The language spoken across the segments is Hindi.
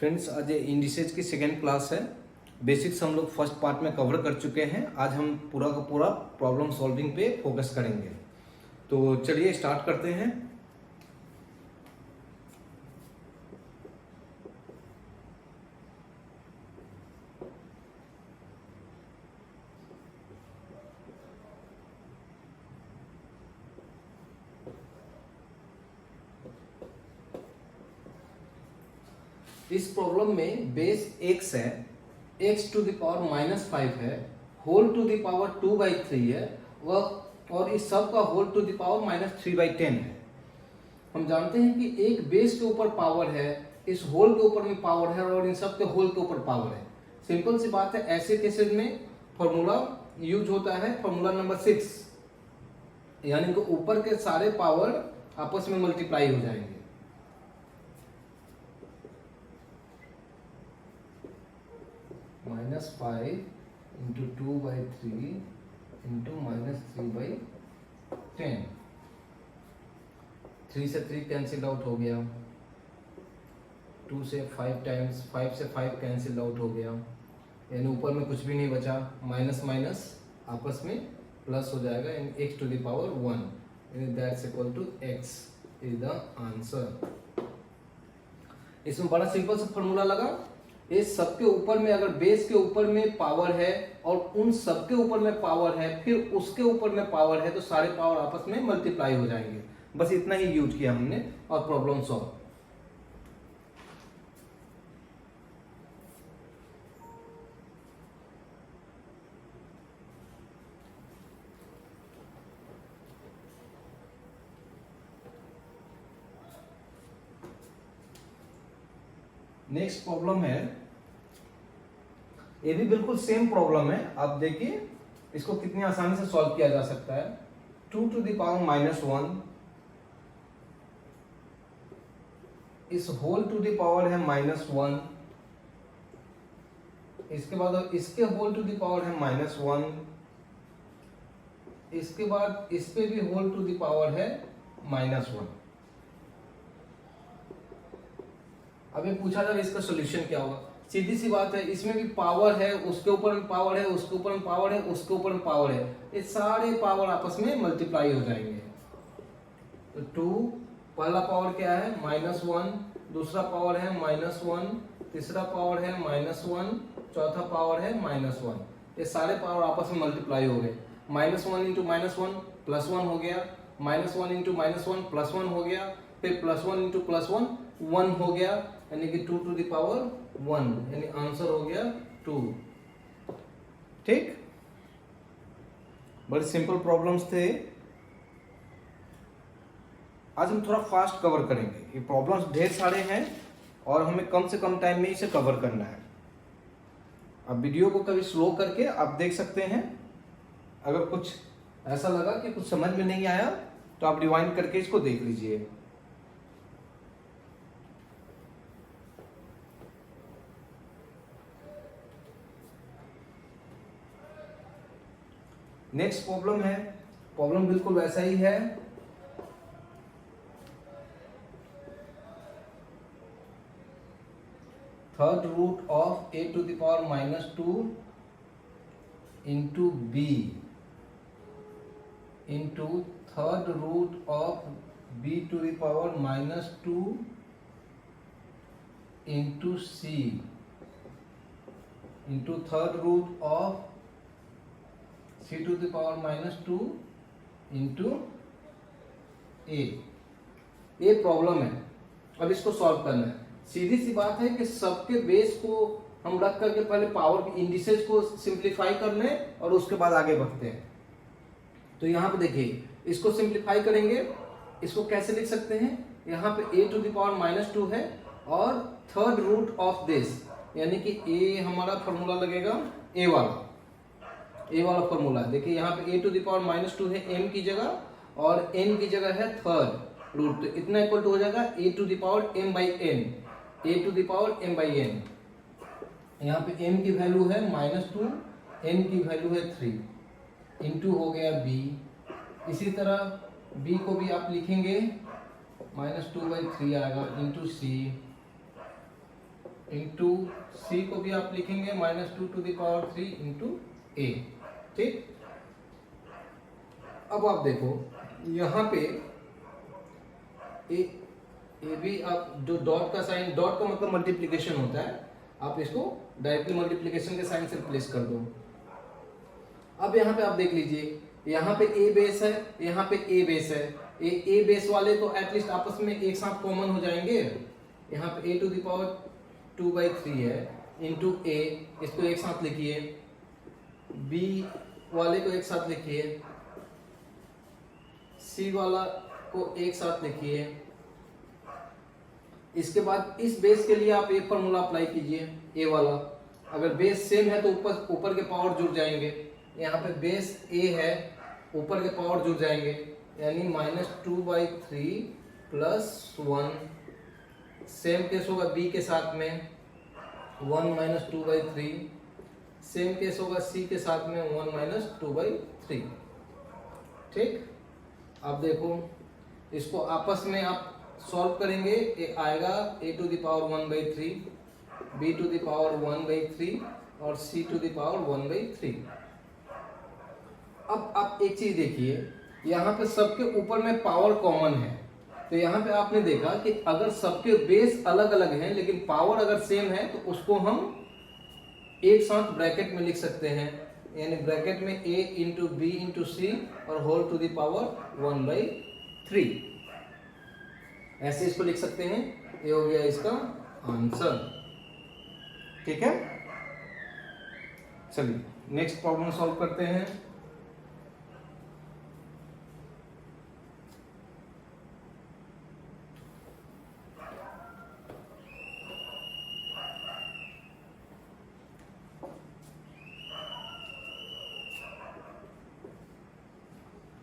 फ्रेंड्स, आज ये इंडिसेज की सेकेंड क्लास है। बेसिक्स हम लोग फर्स्ट पार्ट में कवर कर चुके हैं। आज हम पूरा का पूरा प्रॉब्लम सॉल्विंग पे फोकस करेंगे। तो चलिए स्टार्ट करते हैं। इस प्रॉब्लम में बेस x है, x टू द पावर -5 है, होल टू द पावर 2/3 है और इस सब का होल टू द पावर -3/10 है। हम जानते हैं कि एक बेस के ऊपर पावर है, इस होल के ऊपर में पावर है और इन सब के होल के ऊपर पावर है। सिंपल सी बात है, ऐसे केसेस में फॉर्मूला यूज होता है, फॉर्मूला नंबर 6, यानी कि ऊपर के सारे पावर आपस में मल्टीप्लाई हो जाएंगे। -5 इंटू 2/3 इंटू -3/10। 3 से 3 कैंसिल आउट हो गया, 2 से 5 टाइम्स 5 से 5 कैंसिल आउट हो गया, यानी ऊपर में कुछ भी नहीं बचा। माइनस माइनस आपस में प्लस हो जाएगा, यानी x टू द पावर 1, यानी that's equal to x is the answer. इसमें बड़ा सिंपल सा फॉर्मूला लगा। इस सबके ऊपर में अगर बेस के ऊपर में पावर है और उन सबके ऊपर में पावर है, फिर उसके ऊपर में पावर है, तो सारे पावर आपस में मल्टीप्लाई हो जाएंगे। बस इतना ही यूज किया हमने और प्रॉब्लम सॉल्व। नेक्स्ट प्रॉब्लम है, ये भी बिल्कुल सेम प्रॉब्लम है। आप देखिए इसको कितनी आसानी से सॉल्व किया जा सकता है। 2 टू द पावर -1, इस होल टू द पावर है -1, इसके बाद इसके होल टू द पावर है -1, इसके बाद इस पे भी होल टू द पावर है -1। अब ये पूछा जाए इसका सॉल्यूशन क्या होगा। सीधी सी बात है, इसमें भी पावर है, उसके ऊपर में पावर है, उसके ऊपर में पावर है, उसके ऊपर में पावर है, ये सारे पावर आपस में मल्टीप्लाई हो जाएंगे। तो 2 पहला पावर क्या है -1, दूसरा पावर है -1, तीसरा पावर है -1, चौथा पावर है -1। ये सारे पावर आपस में मल्टीप्लाई हो गए। -1 इंटू -1 +1 हो गया, -1 इंटू -1 +1 हो गया, फिर +1 इंटू +1 1 हो गया, यानी कि 2 टू द पावर 1, यानी आंसर हो गया 2। ठीक, बड़े सिंपल प्रॉब्लम्स थे। आज हम थोड़ा फास्ट कवर करेंगे। ये प्रॉब्लम्स ढेर सारे हैं और हमें कम से कम टाइम में इसे कवर करना है। अब वीडियो को कभी स्लो करके आप देख सकते हैं। अगर कुछ ऐसा लगा कि कुछ समझ में नहीं आया तो आप रिवाइंड करके इसको देख लीजिए। नेक्स्ट प्रॉब्लम है, प्रॉब्लम बिल्कुल वैसा ही है। Third root of a to the power -2 into b into third root of b to the power -2 into c into third root of c to the power -2 into a। ये प्रॉब्लम है। अब इसको सॉल्व करना है। सीधी सी बात है कि सबके बेस को हम रख करके पहले पावर के इंडिसेस को सिंप्लीफाई कर लें और उसके बाद आगे बढ़ते हैं। तो यहाँ पे देखिए, इसको सिंप्लीफाई करेंगे। इसको कैसे लिख सकते हैं, यहाँ पे a टू द पावर -2 है और थर्ड रूट ऑफ दिस, यानी कि a हमारा फॉर्मूला लगेगा a वाला फॉर्मूला। देखिए यहाँ पे a टू द पावर -2 है m की जगह और n की जगह है थर्ड रूट, तो इतना इक्वल टू हो जाएगा a to the power m/n, a to the power m/n। यहाँ पे m की वैल्यू है -2, n की वैल्यू है 3, इंटू हो गया b। इसी तरह b को भी आप लिखेंगे -2/3 आएगा, इंटू c इंटू सी को भी आप लिखेंगे -2 टू द पावर 3 इंटू ए। ठीक, अब आप देखो यहाँ पे ए भी आप जो डॉट का साइन, डॉट का मतलब मल्टीप्लिकेशन होता है, आप इसको डायरेक्टली मल्टीप्लिकेशन के साइन से रिप्लेस कर दो। अब यहाँ पे आप देख लीजिए, यहाँ पे ए बेस है, यहाँ पे ए बेस है, ए बेस वाले तो एटलीस्ट आपस में एक साथ कॉमन हो जाएंगे। यहाँ पे ए टू द पावर 2/3 है इंटू ए, इसको एक साथ लिखिए, बी वाले को एक साथ लिखिए, सी वाला को एक साथ लिखिए। इसके बाद इस बेस के लिए आप एक फॉर्मूला अप्लाई कीजिए, ए वाला। अगर बेस सेम है तो ऊपर के पावर जुड़ जाएंगे। यहाँ पे बेस ए है, ऊपर के पावर जुड़ जाएंगे, यानी -2/3 + 1। सेम केस होगा बी के साथ में 1 - 2/3। सेम केस होगा सी के साथ में 1 - 2/3। ठीक, अब देखो इसको आपस में आप सॉल्व करेंगे, एक आएगा a to the power 1/3, b to the power 1/3 और c टू द पावर 1/3। अब आप एक चीज देखिए, यहाँ पे सबके ऊपर में पावर कॉमन है, तो यहाँ पे आपने देखा कि अगर सबके बेस अलग अलग हैं लेकिन पावर अगर सेम है तो उसको हम एक साथ ब्रैकेट में लिख सकते हैं, यानी ब्रैकेट में a इंटू बी इंटू सी और होल टू द पावर 1/3, ऐसे इसको लिख सकते हैं। ये हो गया इसका आंसर। ठीक है, चलिए नेक्स्ट प्रॉब्लम सॉल्व करते हैं।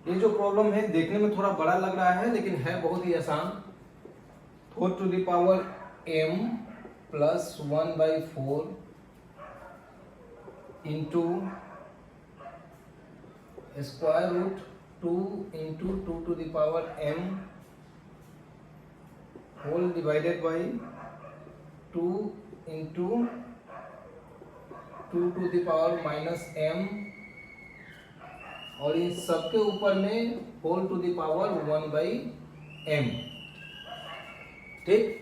ये जो प्रॉब्लम है देखने में थोड़ा बड़ा लग रहा है लेकिन है बहुत ही आसान। 4 to the power m + 1/4 into √2 into 2 to the power m whole divided by 2 into 2 to the power -m, और इन सबके ऊपर में whole to the power 1/m। ठीक,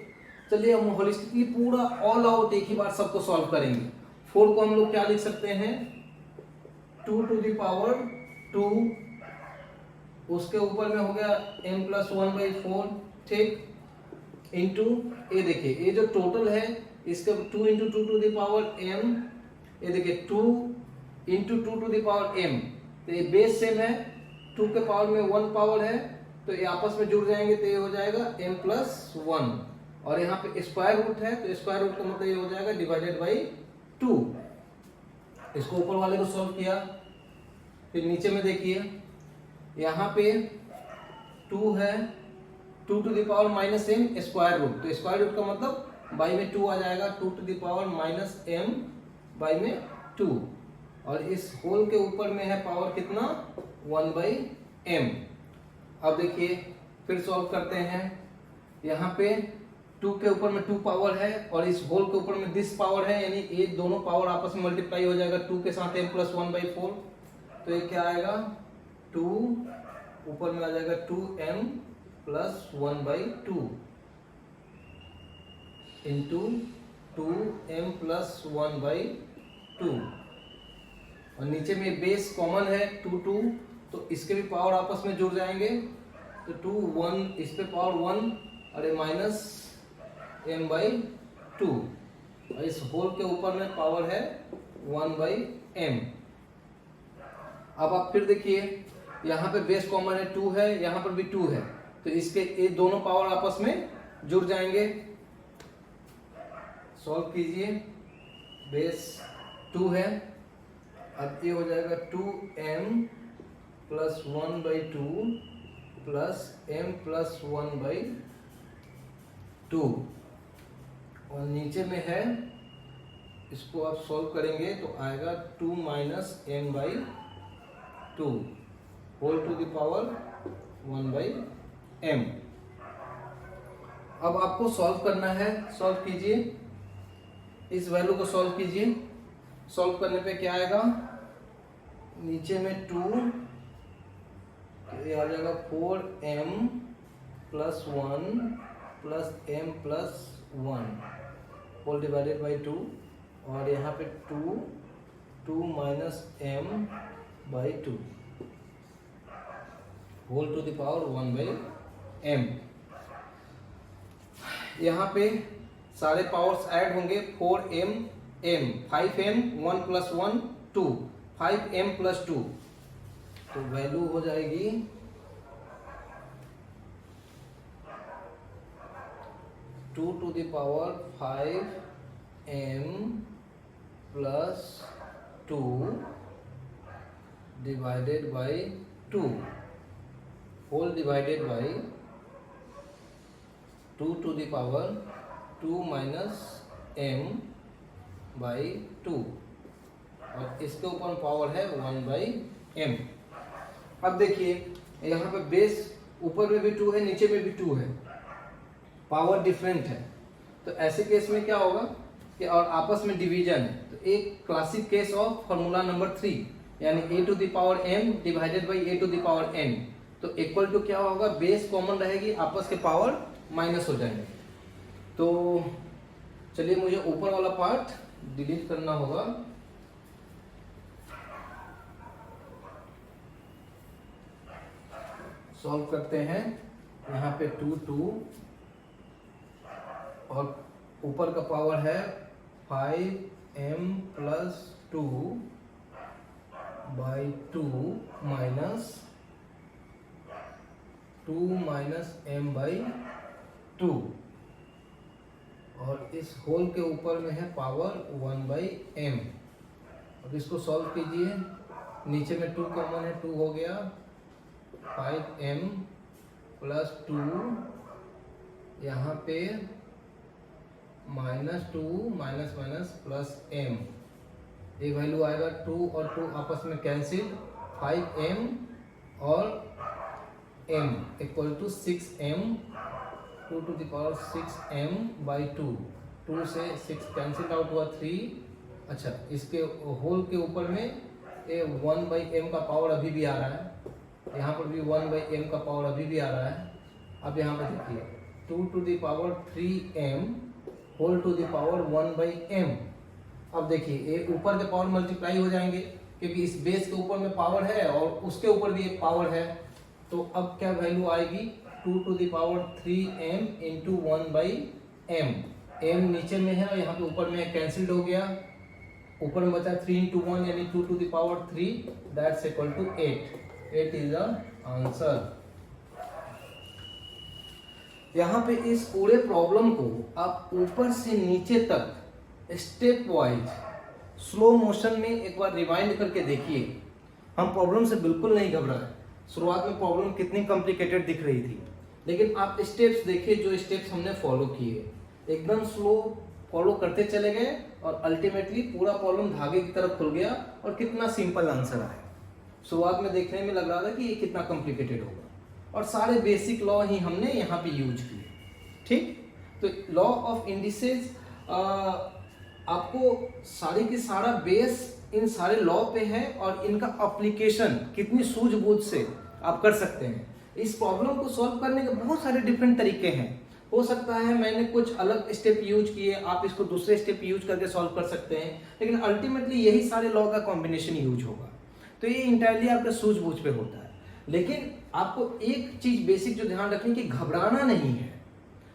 चलिए हम होलिस्टिकली पूरा ऑल आउट एक ही बार सबको सॉल्व करेंगे। 4 को हम लोग क्या लिख सकते हैं, 2 टू द पावर 2, उसके ऊपर में हो गया m + 1/4। ठीक, इंटू ये देखिए, ये जो टोटल है इसका 2 into 2 to the power m, ये देखिए 2 into 2 to the power m, तो ये बेस सेम है, 2 के पावर में 1 पावर है, तो ये आपस में जुड़ जाएंगे, तो ये हो जाएगा m + 1, और यहाँ पे स्क्वायर रूट है तो स्क्वायर रूट का मतलब ये हो जाएगा डिवाइडेड बाई 2। इसको ऊपर वाले को सॉल्व किया, फिर नीचे में देखिए यहाँ पे 2 है, 2 to the power -m square root, तो स्क्वायर रूट का मतलब बाई में 2 आ जाएगा, 2 to the power -m by में 2, और इस होल के ऊपर में है पावर कितना 1/m। अब देखिए फिर सॉल्व करते हैं, यहाँ पे 2 के ऊपर में 2 पावर है और इस होल के ऊपर में दिस पावर है, यानी ये दोनों पावर आपस में मल्टीप्लाई हो जाएगा 2 के साथ m + 1/4, तो ये क्या आएगा 2 ऊपर में आ जाएगा 2m + 1/2 इंटू 2m + 1/2, और नीचे में बेस कॉमन है 2 तो इसके भी पावर आपस में जुड़ जाएंगे, तो 2 1 इस पे पावर 1 और ये -m/2, और इस होल के ऊपर में पावर है 1/m। अब आप फिर देखिए यहाँ पे बेस कॉमन है 2 है, यहाँ पर भी 2 है, तो इसके ये दोनों पावर आपस में जुड़ जाएंगे। सॉल्व कीजिए, बेस 2 है, अब ये हो जाएगा 2m + 1/2 + m + 1/2, और नीचे में है, इसको आप सॉल्व करेंगे तो आएगा 2 - m/2 whole to the power 1/m। अब आपको सॉल्व करना है, सॉल्व कीजिए। इस वैल्यू को सॉल्व कीजिए। सॉल्व करने पे क्या आएगा, नीचे में 2, ये आ जाएगा 4m plus 1 plus m plus 1 whole divided by 2, और यहाँ पे 2 minus m by 2 whole to the power 1 by m। यहाँ पे सारे पावर्स ऐड होंगे, 4m m 5m 1 plus 1 2 5m plus 2, तो वैल्यू हो जाएगी 2 to the power 5m plus 2 divided by 2 whole divided by 2 to the power 2 minus m by 2, और इसके ऊपर पावर है 1 बाई m। अब देखिए यहाँ पे बेस ऊपर में भी 2 है, नीचे में भी 2 है, पावर डिफरेंट है, तो ऐसे केस में क्या होगा कि और आपस में डिवीजन है, तो एक classic case of formula number 3, यानी a to the power m divided by a to the power n, तो इक्वल टू क्या होगा, बेस कॉमन रहेगी, आपस के पावर माइनस हो जाएंगे। तो चलिए मुझे ऊपर वाला पार्ट डिलीट करना होगा। सॉल्व करते हैं। यहाँ पे 2 और ऊपर का पावर है 5m plus 2 by 2 minus 2 minus m by 2, और इस होल के ऊपर में है पावर 1 बाई m। अब इसको सॉल्व कीजिए, नीचे में 2 कॉमन है, 2 हो गया, 5m प्लस 2, यहाँ पे minus 2 minus minus plus m, ये वैल्यू आएगा 2 और 2 आपस में कैंसिल, 5m और m equal to 6m, 2 to the power 6m by 2, 2 से 6 कैंसिल आउट हुआ 3। अच्छा, इसके होल के ऊपर में ये 1 बाई m का पावर अभी भी आ रहा है, यहाँ पर भी 1 बाई m का पावर अभी भी आ रहा है। अब यहाँ पर देखिए 2 to the power 3m whole to the power 1 by m। अब देखिए ये ऊपर के पावर मल्टीप्लाई हो जाएंगे, क्योंकि इस बेस के ऊपर में पावर है और उसके ऊपर भी एक पावर है, तो अब क्या वैल्यू आएगी, 2 to the power 3m into 1 by m। m नीचे में है और यहाँ पे ऊपर में कैंसिल्ड हो गया, ऊपर में बचा 3 इंटू 1 यानी 2 to the power 3, that's equal to 8 is the answer. यहाँ पे इस पूरे प्रॉब्लम को आप ऊपर से नीचे तक स्टेप वाइज स्लो मोशन में एक बार रिवाइंड करके देखिए। हम प्रॉब्लम से बिल्कुल नहीं घबराए, शुरुआत में प्रॉब्लम कितनी कॉम्प्लिकेटेड दिख रही थी, लेकिन आप स्टेप्स देखिए, जो स्टेप्स हमने फॉलो किए, एकदम स्लो फॉलो करते चले गए और अल्टीमेटली पूरा प्रॉब्लम धागे की तरफ खुल गया और कितना सिंपल आंसर आया। शुरुआत में देखने में लग रहा था कि ये कितना कॉम्प्लिकेटेड होगा, और सारे बेसिक लॉ ही हमने यहाँ पे यूज किए। ठीक, तो लॉ ऑफ इंडिसेस आपको सारी की सारा बेस इन सारे लॉ पे है, और इनका एप्लीकेशन कितनी सूझबूझ से आप कर सकते हैं। इस प्रॉब्लम को सॉल्व करने के बहुत सारे डिफरेंट तरीके हैं। हो सकता है मैंने कुछ अलग स्टेप यूज किए, आप इसको दूसरे स्टेप यूज करके सॉल्व कर सकते हैं, लेकिन अल्टीमेटली यही सारे लॉ का कॉम्बिनेशन यूज होगा। तो ये इंटायरली आपका सूझबूझ पे होता है, लेकिन आपको एक चीज बेसिक जो ध्यान रखनी कि घबराना नहीं है।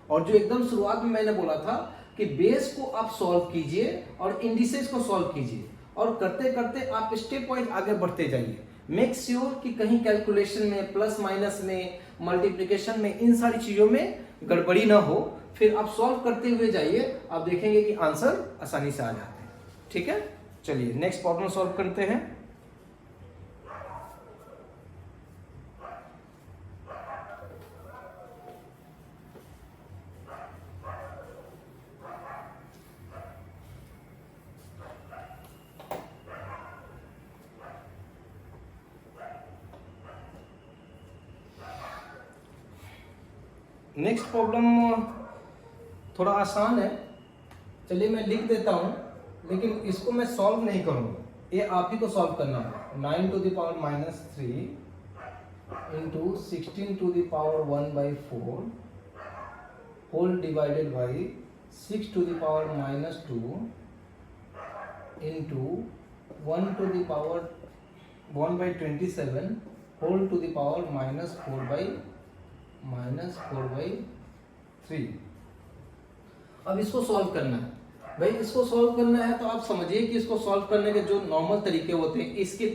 और जो एकदम शुरुआत में मैंने बोला था कि बेस को आप सॉल्व कीजिए और इंडिसेस को सॉल्व कीजिए, और करते करते आप स्टेप वाइज आगे बढ़ते जाइए। मेक श्योर कि कहीं कैलकुलेशन में, प्लस माइनस में, मल्टीप्लिकेशन में, इन सारी चीजों में गड़बड़ी ना हो। फिर आप सॉल्व करते हुए जाइए, आप देखेंगे कि आंसर आसानी से आ जाते हैं। ठीक है, चलिए नेक्स्ट प्रॉब्लम सॉल्व करते हैं। नेक्स्ट प्रॉब्लम थोड़ा आसान है, चलिए मैं लिख देता हूँ, लेकिन इसको मैं सॉल्व नहीं करूँगा, ये आप ही को सॉल्व करना है। 9 to the power minus 3 into 16 to the power 1/4 whole divided by 6 to the power minus 2 into 1 to the power 1/27 whole to the power minus 4/3। अब इसको सॉल्व करना है भाई, इसको सॉल्व करना है तो आप समझिए कि इसको सॉल्व करने के जो नॉर्मल तरीके होते हैं, इसके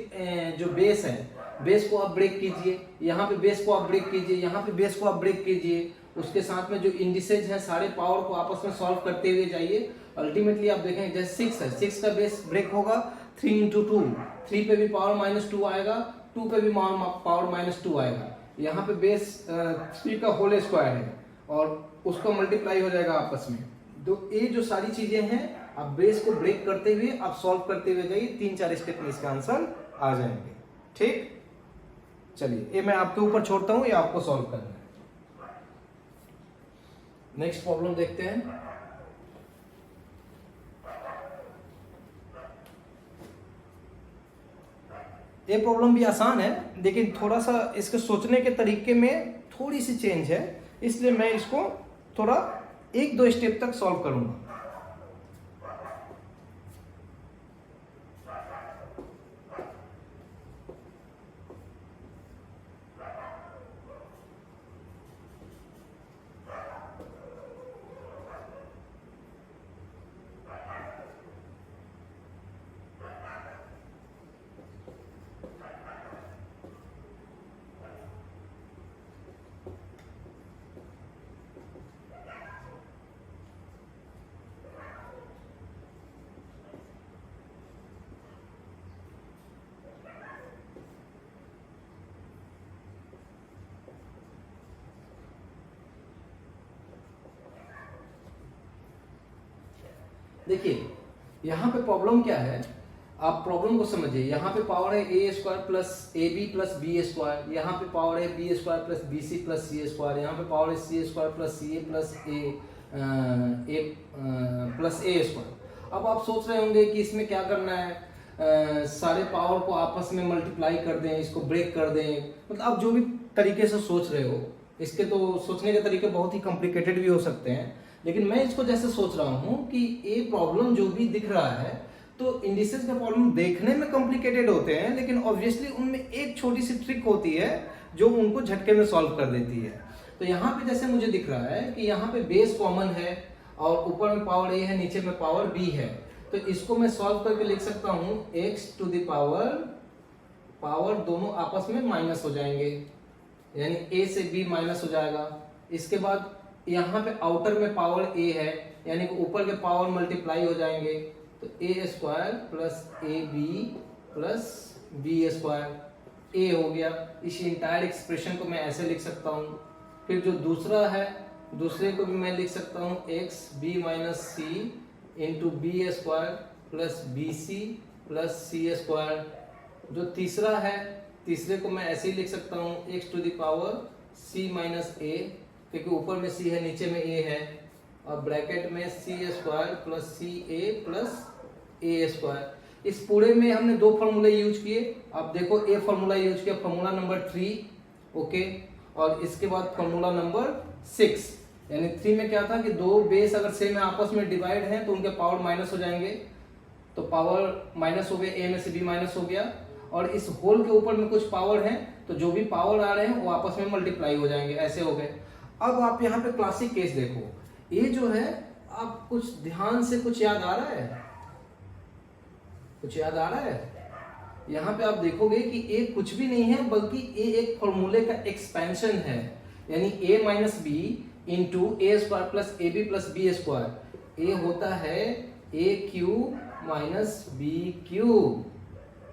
जो बेस है, बेस को आप ब्रेक कीजिए, यहाँ पे बेस को आप ब्रेक कीजिए, यहाँ पे बेस को आप ब्रेक कीजिए, उसके साथ में जो इंडिसेज है सारे पावर को आपस में सॉल्व करते हुए जाइए। अल्टीमेटली आप देखेंगे जैसे 6 है, 6 का बेस ब्रेक होगा 3 into 2, 3 पे भी पावर -2 आएगा, 2 पे भी पावर -2 आएगा, यहाँ पे बेस 3 का होल स्क्वायर है और उसका मल्टीप्लाई हो जाएगा आपस में। तो ये जो सारी चीजें हैं आप बेस को ब्रेक करते हुए आप सॉल्व करते हुए जाइए, 3-4 स्टेप में इसका आंसर आ जाएंगे। ठीक, चलिए ये मैं आपके ऊपर छोड़ता हूं, ये आपको सॉल्व करना है। नेक्स्ट प्रॉब्लम देखते हैं। ये प्रॉब्लम भी आसान है, लेकिन थोड़ा सा इसके सोचने के तरीके में थोड़ी सी चेंज है, इसलिए मैं इसको थोड़ा 1-2 स्टेप तक सॉल्व करूंगा। देखिए यहाँ पे प्रॉब्लम क्या है, आप प्रॉब्लम को समझिए। यहाँ पे पावर है A square plus A B plus B square, यहाँ पे पावर है B square plus B C plus C square, यहाँ पे पावर है C square plus C A plus A plus A square. अब आप सोच रहे होंगे कि इसमें क्या करना है, सारे पावर को आपस में मल्टीप्लाई कर दें, इसको ब्रेक कर दें, मतलब आप जो भी तरीके से सोच रहे हो, इसके तो सोचने के तरीके बहुत ही कॉम्प्लिकेटेड भी हो सकते हैं, लेकिन मैं इसको जैसे सोच रहा हूँ कि ये प्रॉब्लम जो भी दिख रहा है, तो इंडिसेस का प्रॉब्लम देखने में कॉम्प्लिकेटेड होते हैं, लेकिन ऑब्वियसली उनमें एक छोटी सी ट्रिक होती है जो उनको झटके में सॉल्व कर देती है। तो यहाँ पे जैसे मुझे दिख रहा है कि यहाँ पे बेस कॉमन है और ऊपर में पावर ए है, नीचे में पावर बी है, तो इसको मैं सॉल्व करके लिख सकता हूँ x टू द पावर दोनों आपस में माइनस हो जाएंगे, यानी a से b माइनस हो जाएगा। इसके बाद यहाँ पे आउटर में पावर a है, यानी कि ऊपर के पावर मल्टीप्लाई हो जाएंगे, तो A square plus A B plus B square A हो गया। इस इंटायर एक्सप्रेशन को मैं ऐसे लिख सकता हूँ। फिर जो दूसरा है, दूसरे को भी मैं लिख सकता हूँ X B minus C into B square plus B C plus C square. जो तीसरा है, तीसरे को मैं ऐसे ही लिख सकता हूँ X to the power C minus A, क्योंकि ऊपर में सी है नीचे में ए है, और ब्रैकेट में सी square plus C A plus A square. इस पूरे में हमने दो फॉर्मूले यूज किए। आप देखो ए फॉर्मूला यूज किया, फॉर्मूला नंबर 3, ओके, और इसके बाद फॉर्मूला नंबर 6, यानी 3 में क्या था कि दो बेस अगर सेम है आपस में डिवाइड हैं तो उनके पावर माइनस हो जाएंगे, तो पावर माइनस हो गया, ए में से बी माइनस हो गया, और इस होल के ऊपर में कुछ पावर है तो जो भी पावर आ रहे हैं वो आपस में मल्टीप्लाई हो जाएंगे, ऐसे हो गए। अब आप यहाँ पे क्लासिक केस देखो, ये जो है आप कुछ ध्यान से कुछ याद आ रहा है, कुछ याद आ रहा है? यहाँ पे आप देखोगे कि ए कुछ भी नहीं है बल्कि ए एक फॉर्मूले का एक्सपेंशन है, यानी A minus B into A square plus A B plus B square. A होता है A Q minus B Q,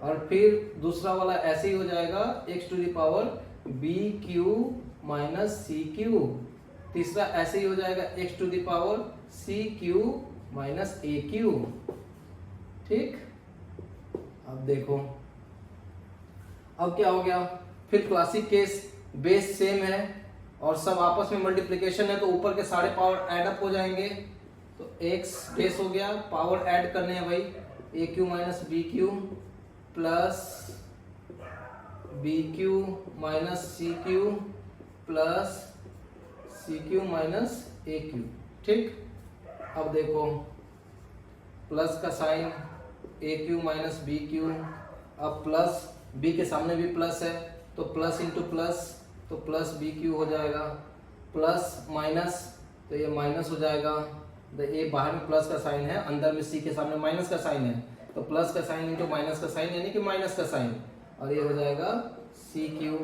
और फिर दूसरा वाला ऐसे ही हो जाएगा X to the power B Q minus C Q. तीसरा ऐसे ही हो जाएगा X to the power C Q minus A Q. ठीक, अब देखो अब क्या हो गया, फिर क्लासिक केस, बेस सेम है और सब आपस में मल्टीप्लिकेशन है तो ऊपर के सारे पावर ऐड अप हो जाएंगे, तो x बेस हो गया, पावर ऐड करने हैं भाई, A Q minus B Q plus B Q minus C Q plus C Q minus A Q. ठीक, अब देखो प्लस का sign, A Q minus B Q, अब प्लस बी के सामने भी प्लस है तो प्लस इंटू प्लस, तो प्लस बी क्यू हो जाएगा, प्लस माइनस तो ये माइनस हो जाएगा, ये बाहर में प्लस का साइन है, अंदर में सी के सामने माइनस का साइन है, तो प्लस का साइन इंटू माइनस का साइन यानी कि माइनस का साइन, और ये हो जाएगा सी क्यू।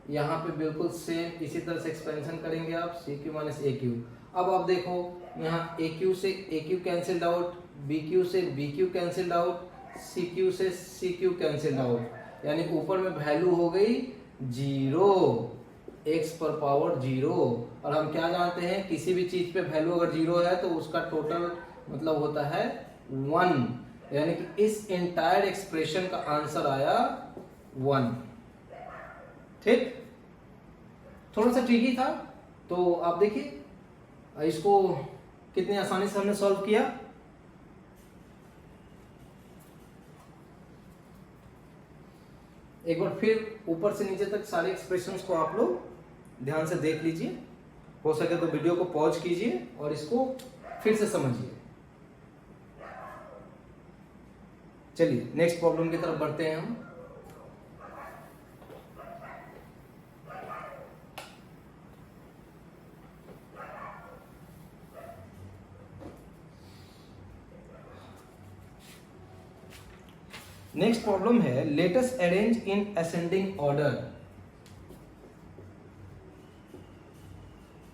यहाँ पे बिल्कुल सेम इसी तरह से एक्सपेंशन करेंगे आप, C Q minus A Q. अब आप देखो यहाँ ए क्यू से A Q cancelled out, B Q से B Q cancelled out, C Q से सी क्यू कैंसिल्ड आउट, यानी ऊपर में वैल्यू हो गई 0, x पर पावर 0। और हम क्या जानते हैं, किसी भी चीज पे वैल्यू अगर 0 है तो उसका टोटल मतलब होता है 1, यानी कि इस एंटायर एक्सप्रेशन का आंसर आया 1। ठीक, थोड़ा सा ट्रिकी था, तो आप देखिए इसको कितनी आसानी से हमने सॉल्व किया। एक बार फिर ऊपर से नीचे तक सारे एक्सप्रेशंस को आप लोग ध्यान से देख लीजिए, हो सके तो वीडियो को पॉज कीजिए और इसको फिर से समझिए। चलिए नेक्स्ट प्रॉब्लम की तरफ बढ़ते हैं हम। नेक्स्ट प्रॉब्लम है, let us arrange in ascending order.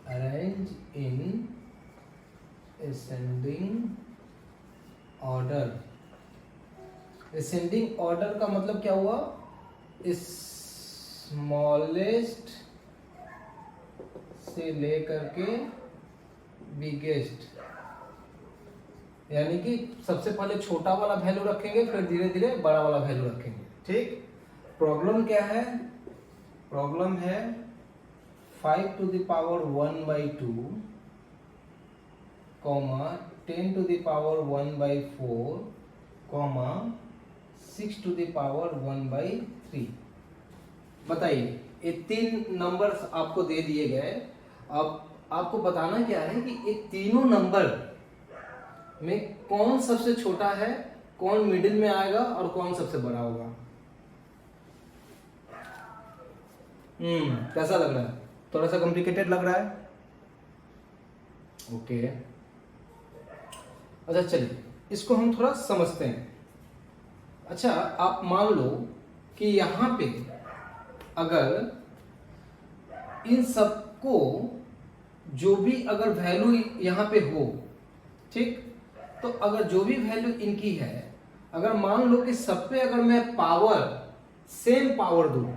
Arrange in ascending order. Ascending order का मतलब क्या हुआ, स्मॉलेस्ट से लेकर के बिगेस्ट, यानी कि सबसे पहले छोटा वाला वैल्यू रखेंगे फिर धीरे धीरे बड़ा वाला वैल्यू रखेंगे। ठीक, प्रॉब्लम क्या है, प्रॉब्लम है 5 to the power 1/2, 10 to the power 1/4, 6 to the power 1/3। बताइए, ये 3 नंबर्स आपको दे दिए गए। अब आपको बताना क्या है कि ये तीनों नंबर में कौन सबसे छोटा है, कौन मिडिल में आएगा और कौन सबसे बड़ा होगा। कैसा लग रहा है, थोड़ा सा कॉम्प्लिकेटेड लग रहा है। ओके, अच्छा चलिए इसको हम थोड़ा समझते हैं। अच्छा, आप मान लो कि यहां पे अगर इन सबको जो भी अगर वैल्यू यहां पे हो, ठीक, तो अगर जो भी वैल्यू इनकी है, अगर मान लो कि सब पे अगर मैं पावर सेम पावर दूं,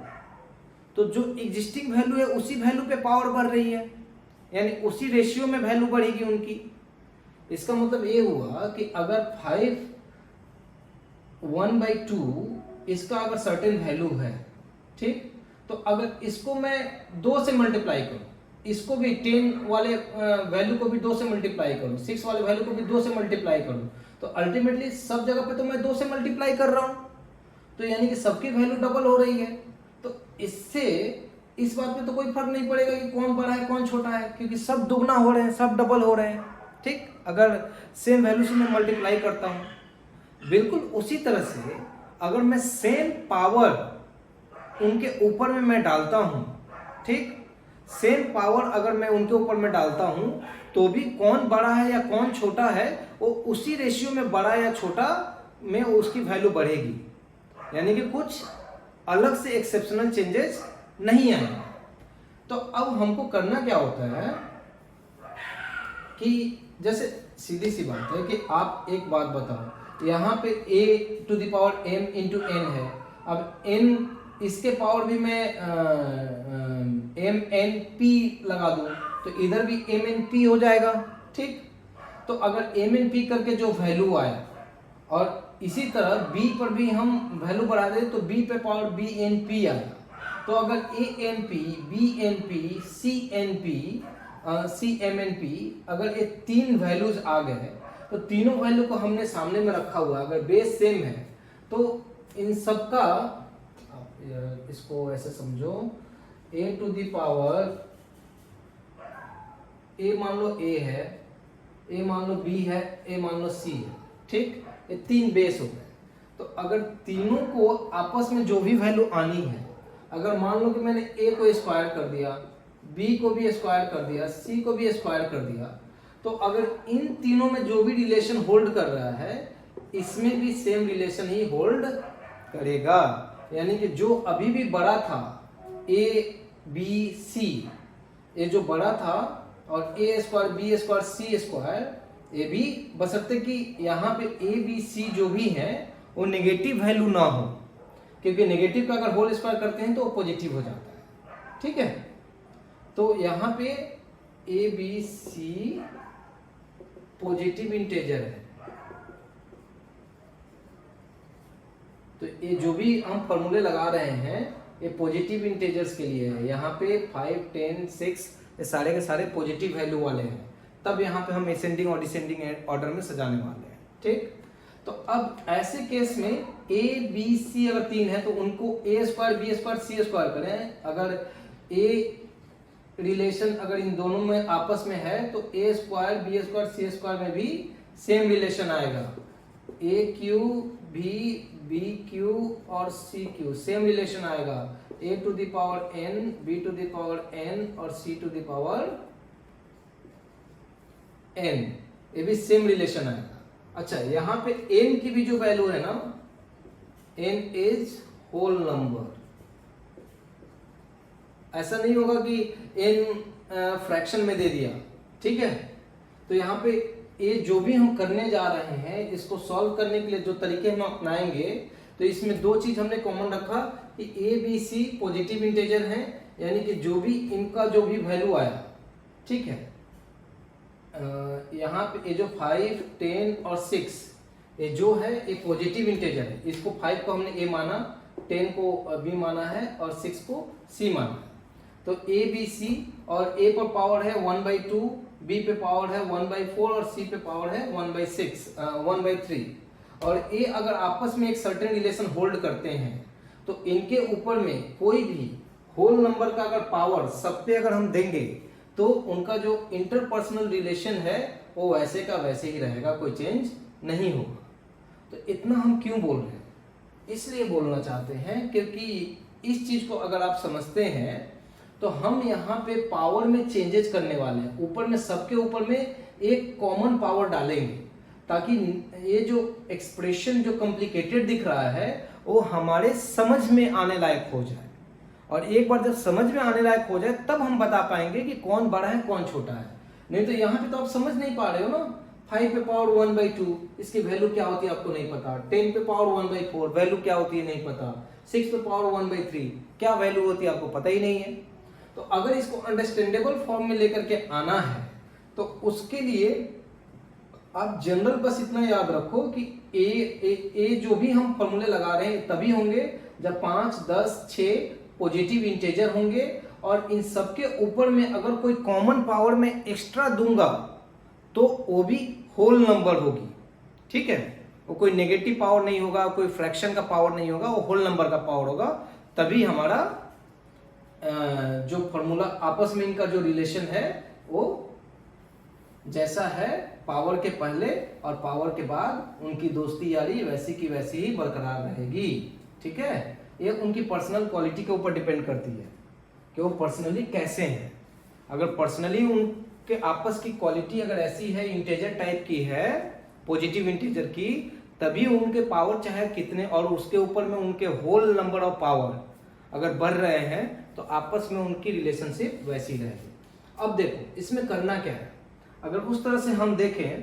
तो जो एग्जिस्टिंग वैल्यू है उसी वैल्यू पे पावर बढ़ रही है, यानी उसी रेशियो में वैल्यू बढ़ेगी उनकी। इसका मतलब ये हुआ कि अगर 5 1/2 इसका अगर सर्टेन वैल्यू है, ठीक, तो अगर इसको मैं 2 से मल्टीप्लाई करूं, इसको भी 10 वाले वैल्यू को भी 2 से मल्टीप्लाई करूं, 6 वाले वैल्यू को भी 2 से मल्टीप्लाई करूं, तो अल्टीमेटली सब जगह पे तो मैं 2 से मल्टीप्लाई कर रहा हूं, तो यानी कि सबकी वैल्यू डबल हो रही है। तो इससे इस बात में तो कोई फर्क नहीं पड़ेगा कि कौन बड़ा है कौन छोटा है, क्योंकि सब दुगना हो रहे हैं, सब डबल हो रहे हैं। ठीक, अगर सेम वैल्यू से मैं मल्टीप्लाई करता हूं। बिल्कुल उसी तरह से अगर मैं सेम पावर उनके ऊपर में मैं डालता हूं, ठीक, सेम पावर अगर मैं उनके ऊपर में डालता हूं, तो भी कौन बड़ा है या कौन छोटा है वो उसी रेशियो में बड़ा या छोटा में उसकी वैल्यू बढ़ेगी, यानी कि कुछ अलग से एक्सेप्शनल चेंजेस नहीं आएंगे। तो अब हमको करना क्या होता है कि जैसे सीधी सी बात है कि आप एक बात बताओ, यहाँ पे a to the power m into n है, अब n इसके पावर भी मैं mnp लगा दूं तो इधर भी mnp हो जाएगा। ठीक, तो अगर mnp करके जो वैल्यू आया और इसी तरह b पर भी हम वैल्यू बढ़ा दें तो b पे पावर bnp आएगा। तो अगर anp bnp cnp CMNP, अगर ये तीन वैल्यूज आ गए हैं तो तीनों वैल्यू को हमने सामने में रखा हुआ है, अगर बेस सेम है तो इन सब का इसको ऐसे समझो, a to the power a मान लो a है, a मान लो b है, a मान लो c है, ठीक, ये तीन बेस हो गए। तो अगर तीनों को आपस में जो भी वैल्यू आनी है, अगर मान लो कि मैंने a को स्क्वायर कर दिया, b को भी स्क्वायर कर दिया, c को भी स्क्वायर कर दिया, तो अगर इन तीनों में जो भी रिलेशन होल्ड कर रहा है इसमें भी सेम रिलेशन ही होल्ड करेगा। यानी कि जो अभी भी बड़ा था a b c, ये जो बड़ा था और a square b square c square, ये भी बशर्ते कि यहाँ पे a b c जो भी है वो नेगेटिव वैल्यू ना हो, क्योंकि नेगेटिव का अगर होल स्क्वायर करते हैं तो वो पॉजिटिव हो जाता है, ठीक है। तो यहाँ पे a b c positive integer है, तो ये जो भी हम फॉर्मूले लगा रहे हैं ये पॉजिटिव इंटेजर्स के लिए है। यहाँ पे 5, 10, 6 ये सारे के सारे पॉजिटिव वैल्यू वाले हैं, तब यहाँ पे हम असेंडिंग और डिसेंडिंग ऑर्डर में सजाने वाले हैं, ठीक। तो अब ऐसे केस में a b c अगर तीन है तो उनको a square b square c square करें। अगर a रिलेशन अगर इन दोनों में आपस में है तो a square b square c square में भी सेम रिलेशन आएगा, a क्यू b क्यू और c क्यू सेम रिलेशन आएगा, a to the power n, b to the power n और c to the power n, ये भी सेम रिलेशन आएगा। अच्छा, यहाँ पे n की भी जो वैल्यू है ना, n इज होल नंबर, ऐसा नहीं होगा कि n फ्रैक्शन में दे दिया, ठीक है। तो यहाँ पे ये जो भी हम करने जा रहे हैं इसको सॉल्व करने के लिए जो तरीके हम अपनाएंगे, तो इसमें दो चीज हमने कॉमन रखा कि a b c positive integer हैं, यानी कि जो भी इनका जो भी वैल्यू आया, ठीक है। यहाँ पे ये जो 5, 10 और 6 ये जो है ये पॉजिटिव इंटेजर है, इसको 5 को हमने a माना, 10 को b माना है और 6 को c माना है। तो a b c और a पर पावर है 1/2, b पे पावर है 1/4 और c पे पावर है 1/3, और a अगर आपस में एक सर्टेन रिलेशन होल्ड करते हैं तो इनके ऊपर में कोई भी होल नंबर का अगर पावर सब पे अगर हम देंगे तो उनका जो इंटरपर्सनल रिलेशन है वो वैसे का वैसे ही रहेगा, कोई चेंज नहीं होगा। तो इतना हम क्यों बोल रहे हैं, इसलिए बोलना चाहते हैं क्योंकि इस चीज को अगर आप समझते हैं तो हम यहाँ पे पावर में चेंजेस करने वाले हैं, ऊपर में सबके ऊपर में एक कॉमन पावर डालेंगे ताकि ये जो एक्सप्रेशन जो कॉम्प्लिकेटेड दिख रहा है वो हमारे समझ में आने लायक हो जाए, और एक बार जब समझ में आने लायक हो जाए तब हम बता पाएंगे कि कौन बड़ा है कौन छोटा है। नहीं तो यहाँ पे तो आप समझ नहीं पा रहे हो ना, 5 पे पावर 1/2 इसकी वैल्यू क्या होती है आपको नहीं पता, 10 पे पावर 1/4 वैल्यू क्या होती है नहीं पता, 6 पे पावर 1/3 क्या वैल्यू होती है आपको पता ही नहीं है। तो अगर इसको अंडरस्टैंडेबल फॉर्म में लेकर के आना है तो उसके लिए आप जनरल बस इतना याद रखो कि ए जो भी हम फॉर्मूले लगा रहे हैं तभी होंगे जब 5, 10, 6 पॉजिटिव इंटेजर होंगे, और इन सबके ऊपर में अगर कोई कॉमन पावर में एक्स्ट्रा दूंगा तो वो भी होल नंबर होगी, ठीक है। वो कोई नेगेटिव पावर नहीं होगा, कोई फ्रैक्शन का पावर नहीं होगा, वो होल नंबर का पावर होगा, तभी हमारा जो फॉर्मूला आपस में इनका जो रिलेशन है वो जैसा है पावर के पहले और पावर के बाद उनकी दोस्ती यारी वैसी की वैसी ही बरकरार रहेगी, ठीक है। ये उनकी पर्सनल क्वालिटी के ऊपर डिपेंड करती है कि वो पर्सनली कैसे हैं। अगर पर्सनली उनके आपस की क्वालिटी अगर ऐसी है, इंटेजर टाइप की है, पॉजिटिव इंटेजर की, तभी उनके पावर चाहे कितने, और उसके ऊपर में उनके होल नंबर ऑफ पावर अगर बढ़ रहे हैं तो आपस में उनकी रिलेशनशिप वैसी रहेगी। अब देखो इसमें करना क्या है, अगर उस तरह से हम देखें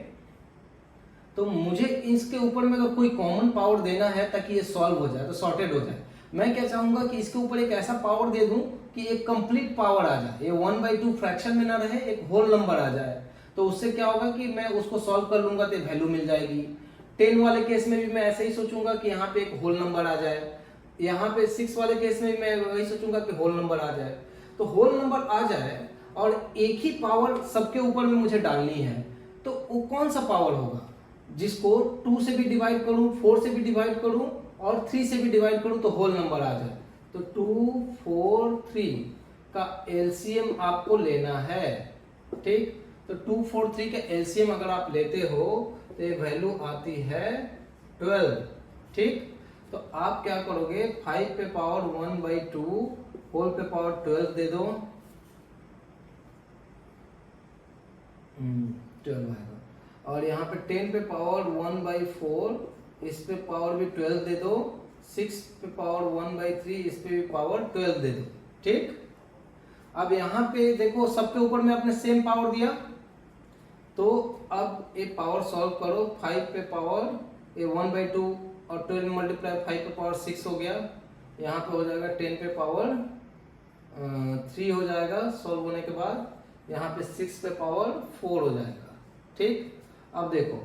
तो मुझे इसके ऊपर में अगर कोई कॉमन पावर देना है ताकि ये सॉल्व हो जाए, तो सॉर्टेड हो जाए, मैं क्या चाहूंगा कि इसके ऊपर एक ऐसा पावर दे दूं कि एक कंप्लीट पावर आ जाए, ये 1/2 फ्रैक्शन में ना रहे, एक होल नंबर आ जाए। तो उससे क्या होगा कि मैं उसको सॉल्व कर लूंगा तो वैल्यू मिल जाएगी। 10 वाले केस में भी मैं ऐसे ही सोचूंगा कि यहाँ पे एक होल नंबर आ जाए, यहाँ पे 6 वाले केस में मैं वही सोचूंगा कि होल नंबर आ जाए। तो होल नंबर आ जाए और एक ही पावर सबके ऊपर में मुझे डालनी है, तो वो कौन सा पावर होगा जिसको 2 से भी डिवाइड करूं, 4 से भी डिवाइड करूं और 3 से भी डिवाइड करूं तो होल नंबर आ जाए। तो 2, 4, 3 का एलसीएम आपको लेना है। ठीक, तो 2, 4, 3 का एलसीएम अगर आप लेते हो तो ये वैल्यू आती है 12। ठीक, तो आप क्या करोगे, 5 पे पावर 1/2 होल पे पावर 12 दे दो, 12 आएगा। और यहाँ पे 10 पे पावर 1/4, इस पे पावर भी 12 दे दो, 6 पे पावर 1/3, इस पे भी पावर 12 दे दो। ठीक, अब यहाँ पे देखो सबके ऊपर में आपने सेम पावर दिया, तो अब ये पावर सॉल्व करो। 5 पे पावर ये 1/2 और 12 मल्टीप्लाई 5 पे पावर 6 हो गया। यहाँ पे हो जाएगा 10 पे पावर 3 हो जाएगा सॉल्व होने के बाद। यहाँ पे 6 पे पावर 4 हो जाएगा। ठीक, अब देखो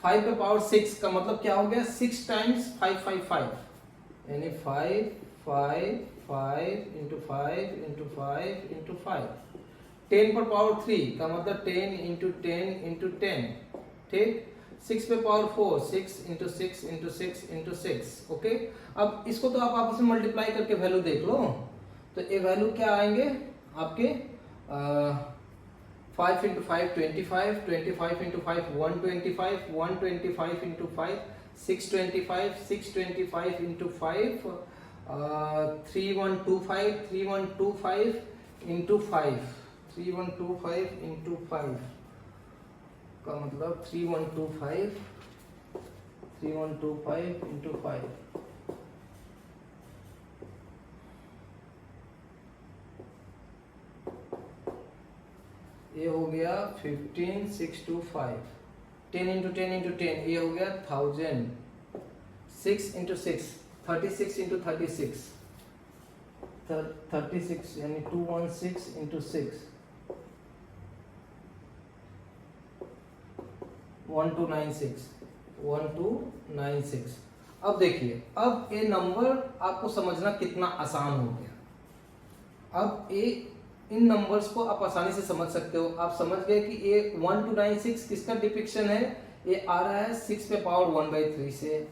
5 पे पावर 6 का मतलब क्या हो गया, 6 टाइम्स 5, 5, 5 यानी 5, 5, 5 इंटू 5 इंटू 5 इंटू 5। 10 पर पावर 3 का मतलब 10 इंटू 10 इंटू 10। ठीक, 6 पे power 4, 6 into 6 into 6 into 6। Okay, अब इसको तो आप आपस में मल्टीप्लाई करके वैल्यू देख लो, तो ये वैल्यू क्या आएंगे आपके 5 into 5 25, 25 into 5 125, 125 into 5 625, 625 into 5 3125, 3125 into 5, 3125 into 5 का मतलब 3125, 3125 इंटू 5। ये हो गया 15625, 10 इंटू 10 इंटू 10 ये हो गया 1000, 6 इंटू 6 36 इंटू 36, 36 यानी 216 इंटू 6 1296, 1296। अब देखिए, अब ये नंबर आपको समझना कितना आसान हो गया। अब ये इन नंबर्स को आप आसानी से समझ सकते हो। आप समझ गए कि ये 1296 किसका डिपिक्शन है, ये आ रहा है 6 पे पावर 1/3 से,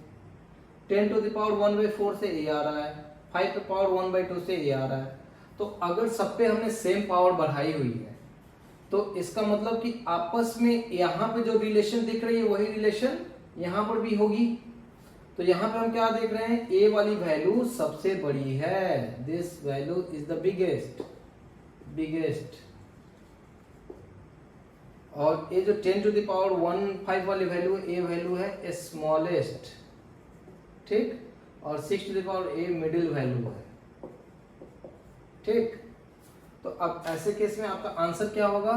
10 टू द पावर 1/4 से ये आ रहा है, 5 पे पावर 1/2 से ये आ रहा है। तो अगर सब पे हमने सेम पावर बढ़ाई हुई है तो इसका मतलब कि आपस में यहाँ पे जो रिलेशन दिख रही है वही रिलेशन यहाँ पर भी होगी। तो यहाँ पे हम क्या देख रहे हैं, ए वाली वैल्यू सबसे बड़ी है, this value is the biggest, और ये जो 10 टू द पावर 15 वाली वैल्यू है, ए वैल्यू है स्मॉलेस्ट। ठीक, और 6 to the power a middle value है। ठीक, तो अब ऐसे केस में आपका आंसर क्या होगा,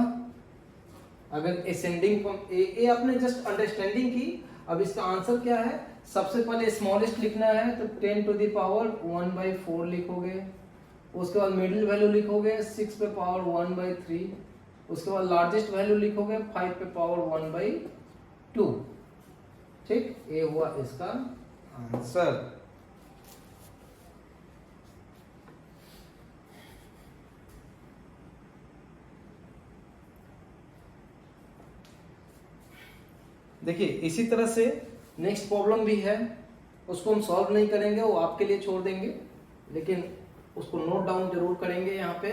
अगर असेंडिंग ए आपने जस्ट अंडरस्टैंडिंग की। अब इसका आंसर क्या है, सबसे पहले स्मॉलेस्ट लिखना है तो 10 टू द पावर 1/4 लिखोगे, उसके बाद मिडिल वैल्यू लिखोगे 6 पे पावर 1/3, उसके बाद लार्जेस्ट वैल्यू लिखोगे 5 पे पावर 1/2। ठीक, ये हुआ इसका आंसर। देखिए इसी तरह से नेक्स्ट प्रॉब्लम भी है, उसको हम सॉल्व नहीं करेंगे, वो आपके लिए छोड़ देंगे, लेकिन उसको नोट डाउन जरूर करेंगे यहाँ पे।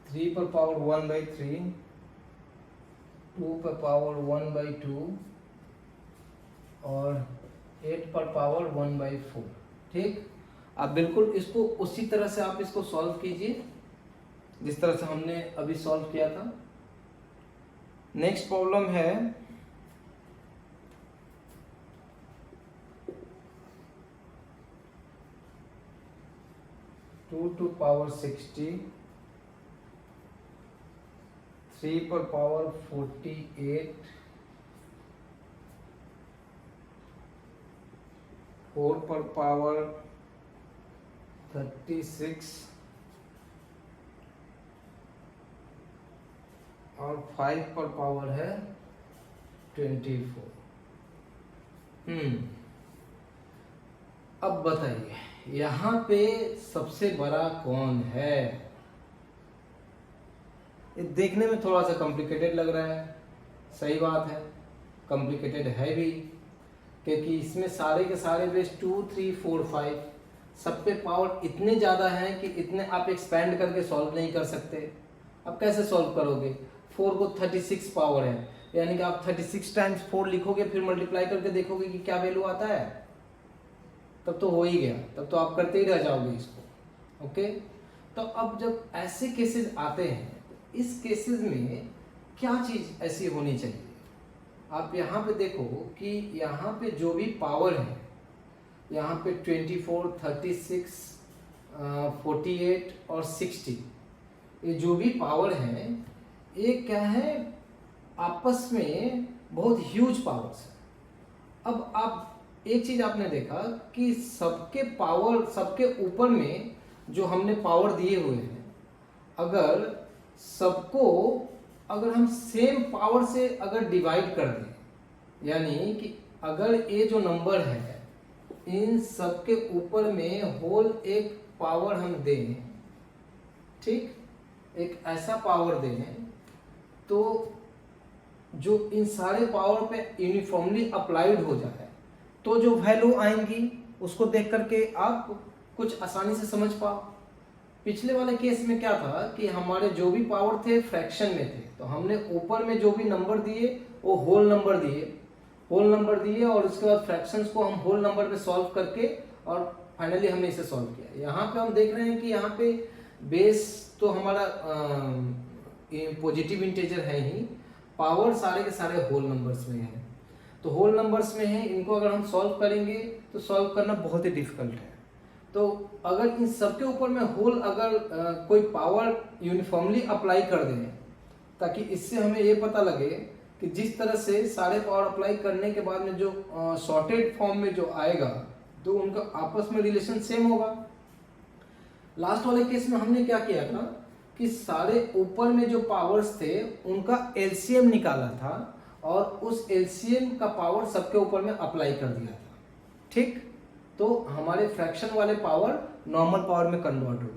थ्री पर पावर 1/3, 2 पर पावर 1/2 और 8 पर पावर 1/4। ठीक, आप बिल्कुल इसको उसी तरह से आप इसको सॉल्व कीजिए जिस तरह से हमने अभी सॉल्व किया था। नेक्स्ट प्रॉब्लम है 2 to power 60, 3 पर पावर 48, 4 पर पावर 36 और 5 पर पावर है 24। अब बताइए यहाँ पे सबसे बड़ा कौन है? ये देखने में थोड़ा सा कॉम्प्लिकेटेड लग रहा है, सही बात है, कॉम्प्लिकेटेड है भी, क्योंकि इसमें सारे के सारे बेस 2, 3, 4, 5 सब पे पावर इतने ज़्यादा हैं कि इतने आप एक्सपेंड करके सॉल्व नहीं कर सकते। अब कैसे सॉल्व करोगे? 4 को 36 पावर है, यानी कि आप 36 टाइम्स 4 लिखोगे, फिर मल्टीप्लाई करके देखोगे कि क्या वैल्यू आता है, तब तो हो ही गया, तब तो आप करते ही रह जाओगे इसको। ओके, तो अब जब ऐसे केसेस आते हैं, तो इस केसेस में क्या चीज़ ऐसी होनी चाहिए? आप यहाँ पे देखो कि यहाँ पे जो भी पावर है, यहाँ पे 24, 36, 48 और 60, ये जो भी पावर है, ये क्या है, आपस में बहुत ह्यूज पावर्स है। अब आप एक चीज आपने देखा कि सबके पावर, सबके ऊपर में जो हमने पावर दिए हुए हैं, अगर सबको अगर हम सेम पावर से अगर डिवाइड कर दें, यानी कि अगर ये जो नंबर है इन सबके ऊपर में होल एक पावर हम दें, ठीक, एक ऐसा पावर दें तो जो इन सारे पावर पे यूनिफॉर्मली अप्लाइड हो जाए, तो जो वैल्यू आएंगी उसको देख करके आप कुछ आसानी से समझ पाओ। पिछले वाले केस में क्या था कि हमारे जो भी पावर थे फ्रैक्शन में थे, तो हमने ऊपर में जो भी नंबर दिए वो होल नंबर दिए और उसके बाद फ्रैक्शंस को हम होल नंबर पे सॉल्व करके और फाइनली हमने इसे सॉल्व किया। यहाँ पे हम देख रहे हैं कि यहाँ पे बेस तो हमारा पॉजिटिव इंटीजर है ही, पावर सारे के सारे होल नंबर्स में है, तो होल नंबर्स में है, इनको अगर हम सॉल्व करेंगे तो सॉल्व करना बहुत ही डिफिकल्ट है। तो अगर इन सबके ऊपर में होल अगर कोई पावर यूनिफॉर्मली अप्लाई कर दें, ताकि इससे हमें ये पता लगे कि जिस तरह से सारे पावर अप्लाई करने के बाद में जो सॉर्टेड फॉर्म में जो आएगा तो उनका आपस में रिलेशन सेम होगा। लास्ट वाले केस में हमने क्या किया था कि सारे ऊपर में जो पावर्स थे उनका एलसीएम निकाला था और उस एलसीएम का पावर सबके ऊपर में अप्लाई कर दिया था, ठीक, तो हमारे फ्रैक्शन वाले पावर नॉर्मल पावर में कन्वर्ट हो गए।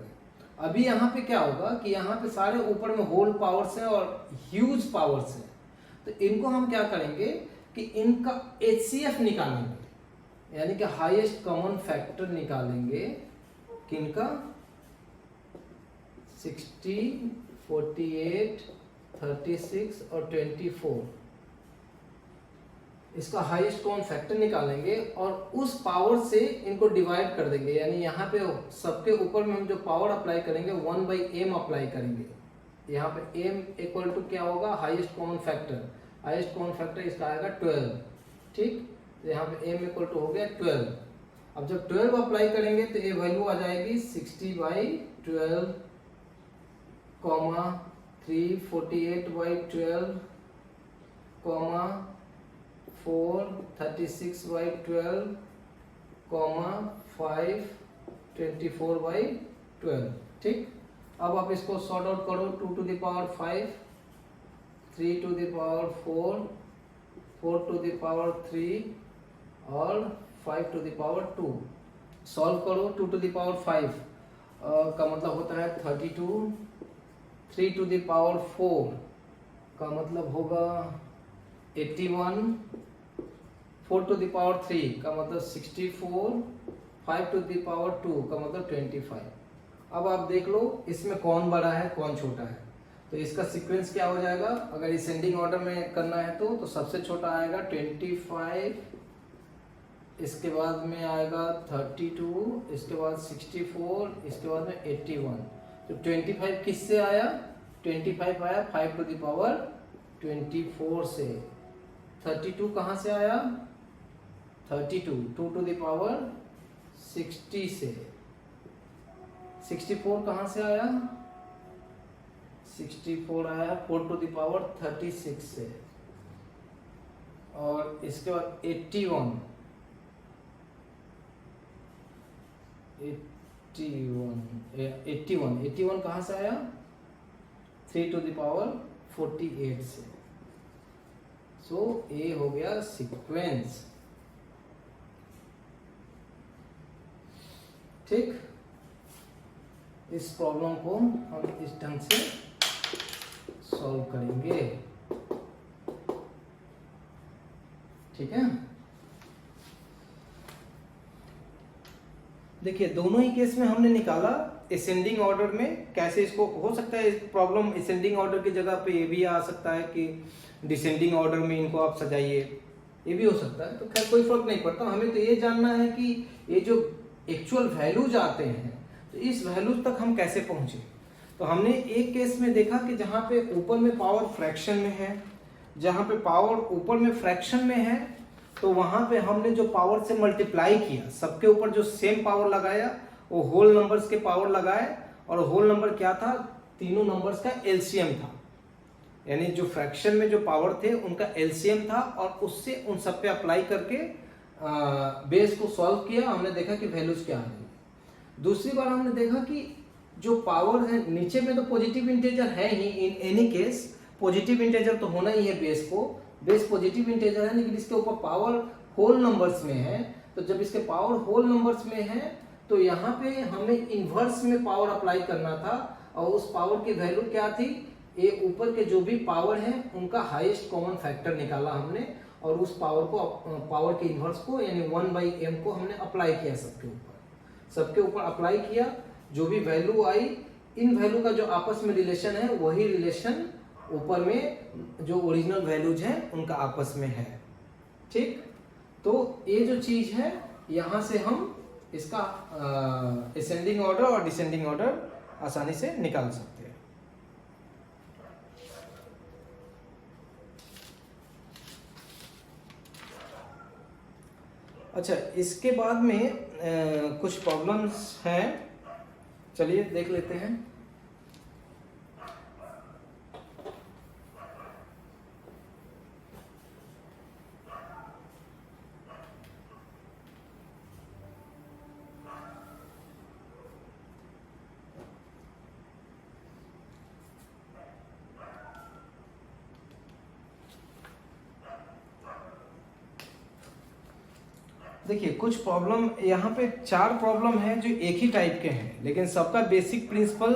अभी यहाँ पे क्या होगा कि यहाँ पे सारे ऊपर में होल पावर्स हैं और ह्यूज पावर्स हैं, तो इनको हम क्या करेंगे कि इनका HCF निकालेंगे, यानी कि हाईएस्ट कॉमन फैक्टर निकालेंगे, किनका, 60, 48, 36 और 24, इसका हाईएस्ट कॉमन फैक्टर निकालेंगे और उस पावर से इनको डिवाइड कर देंगे, यानी यहाँ पे सबके ऊपर में हम जो पावर अप्लाई करेंगे 1/m अप्लाई करेंगे। यहाँ पे m इक्वल टू क्या होगा, highest common factor, highest common factor इसका आएगा 12, ठीक, तो यहाँ पे m इक्वल टू हो गया 12। अब जब 12 अप्लाई करेंगे तो ये वैल्यू आ जाएगी 60/12, 348/12, 4 36/12, 5 24/12, ठीक। अब आप इसको सॉर्ट आउट करो, 2 to the power 5, 3 to the power 4, 4 to the power 3 और 5 to the power 2। सॉल्व करो, 2 to the power 5 का मतलब होता है 32, 3 to the power 4 का मतलब होगा 81, 4 to the power 3 का मतलब 64, 5 to the power 2 का मतलब 25। अब आप देख लो इसमें कौन बड़ा है कौन छोटा है, तो इसका सीक्वेंस क्या हो जाएगा, अगर डिसेंडिंग ऑर्डर में करना है तो सबसे छोटा आएगा 25, इसके बाद में आएगा 32, इसके बाद 64, इसके बाद में 81। तो 25 किससे आया, 25 आया 5 to the power 24 से। 32 कहाँ से आया, 32 2 to the power 60 से। 64 कहाँ से आया, 64 आया 4 to the power 36 से। और इसके बाद 81 कहाँ से आया, 3 to the power 48 से। सो ए हो गया सीक्वेंस। ठीक, इस प्रॉब्लम को हम इस ढंग से सॉल्व करेंगे। ठीक है, देखिए दोनों ही केस में हमने निकाला असेंडिंग ऑर्डर में। कैसे इसको हो सकता है प्रॉब्लम असेंडिंग ऑर्डर की जगह पे ये भी आ सकता है कि डिसेंडिंग ऑर्डर में इनको आप सजाइए, ये भी हो सकता है। तो खैर कोई फर्क नहीं पड़ता, हमें तो ये जानना है कि ये जो एक्चुअल वैल्यूज आते हैं तो इस वैल्यूज तक हम कैसे पहुंचे। तो हमने एक केस में देखा कि जहां पे ऊपर में पावर फ्रैक्शन में है, जहां पे पावर ऊपर में फ्रैक्शन में है तो वहां पे हमने जो पावर से मल्टीप्लाई किया, सबके ऊपर जो सेम पावर लगाया वो होल नंबर्स के पावर लगाए, और होल नंबर क्या था, तीनों नंबर्स का एलसीएम था। यानी जो फ्रैक्शन में जो पावर थे उनका एलसीएम था, और उससे उन सब पे अप्लाई करके बेस को सॉल्व किया। हमने देखा कि वैल्यूज क्या है। दूसरी बार हमने देखा कि जो पावर है नीचे में तो पॉजिटिव इंटीजर है ही, in any case positive integer तो होना ही है बेस को, बेस पॉजिटिव इंटीजर है, लेकिन इसके ऊपर पावर होल नंबर्स में है। तो जब इसके पावर होल नंबर्स में है तो यहाँ पे हमें इन्वर्स में पावर अप्लाई करना था, और उस पावर की वैल्यू क्या थी, ये ऊपर के जो भी पावर है उनका हाईएस्ट कॉमन फैक्टर निकाला हमने, और उस पावर को पावर के इन्वर्स को यानी 1/m को हमने अप्लाई किया सबके ऊपर अप्लाई किया। जो भी वैल्यू आई, इन वैल्यू का जो आपस में रिलेशन है वही रिलेशन ऊपर में जो ओरिजिनल वैल्यूज हैं उनका आपस में है। ठीक, तो ये जो चीज है यहां से हम इसका असेंडिंग ऑर्डर और डिसेंडिंग ऑर्डर आसानी से निकाल सकते हैं। अच्छा, इसके बाद में कुछ प्रॉब्लम्स हैं, चलिए देख लेते हैं। देखिए कुछ प्रॉब्लम यहाँ पे 4 प्रॉब्लम है जो एक ही टाइप के हैं, लेकिन सबका बेसिक प्रिंसिपल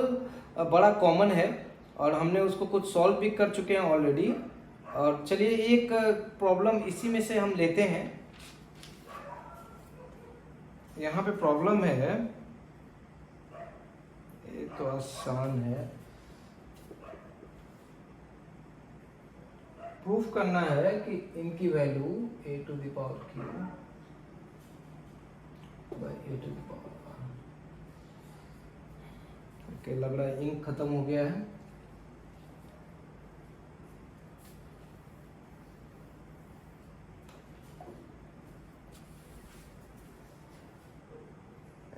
बड़ा कॉमन है, और हमने उसको कुछ सॉल्व भी कर चुके हैं ऑलरेडी। और चलिए एक प्रॉब्लम इसी में से हम लेते हैं। यहाँ पे प्रॉब्लम है, ये तो आसान है, प्रूफ करना है कि इनकी value a to the power q by a to the power r। Okay, लग रहा है इंक खत्म हो गया है।